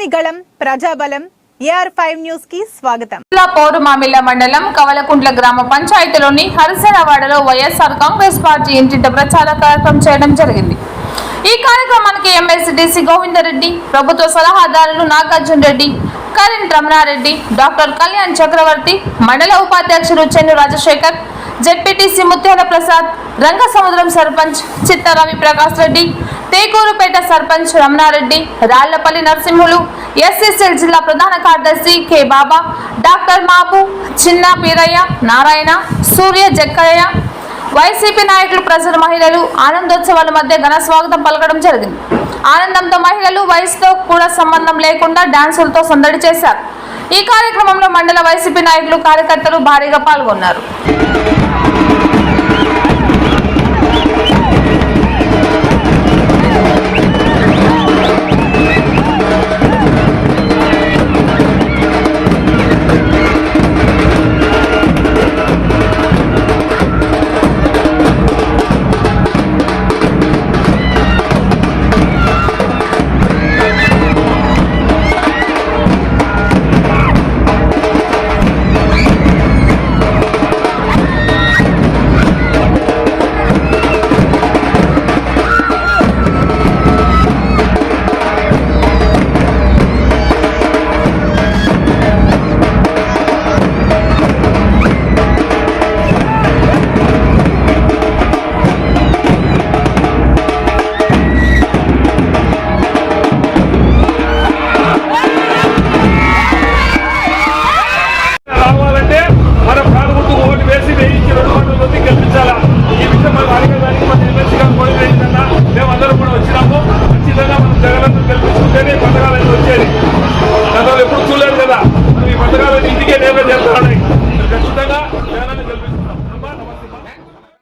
ప్రజని గళం ప్రజాబలం AR5 news కి స్వాగతం. పౌరుమామిళ్ల మండలం కవలకుంట్ల గ్రామ పంచాయతీలోని హరిసేనవాడలో వైఎస్ఆర్ కాంగ్రెస్ పార్టీ ఇంటింట ప్రచార కార్యక్రమం చేయడం జరిగింది. ఈ కార్యక్రమానికి ఎమ్మెల్సీ గోవిందరెడ్డి, ప్రభుత్వ సలహాదారులు నాగార్జున రెడ్డి, కరెంట్ రమణారెడ్డి, డాక్టర్ కళ్యాణ్ చక్రవర్తి, మండల ఉపాధ్యక్షులు చెన్ను రాజశేఖర్, జెడ్పీటీసీ ముత్యాల ప్రసాద్, రంగసముద్రం సర్పంచ్ చిత్త రవి ప్రకాష్ రెడ్డి, తేకూరుపేట సర్పంచ్ రమణారెడ్డి, రాళ్లపల్లి నరసింహులు, SCCL జిల్లా ప్రధాన కార్యదర్శి కె బాబా, డాక్టర్ మాపు, చిన్న పీరయ్య, నారాయణ, సూర్య, జక్కయ్య, వైసీపీ నాయకులు, ప్రజలు, మహిళలు ఆనందోత్సవాల మధ్య ఘన స్వాగతం పలకడం జరిగింది. ఆనందంతో మహిళలు వయసుతో కూడా సంబంధం లేకుండా డాన్సులతో సందడి చేశారు. ఈ కార్యక్రమంలో మండల వైసీపీ నాయకులు, కార్యకర్తలు భారీగా పాల్గొన్నారు. ఎప్పుడు చూడలేదు కదా, ఈ పథకాలు ఇంటికే నేమే చేస్తాను.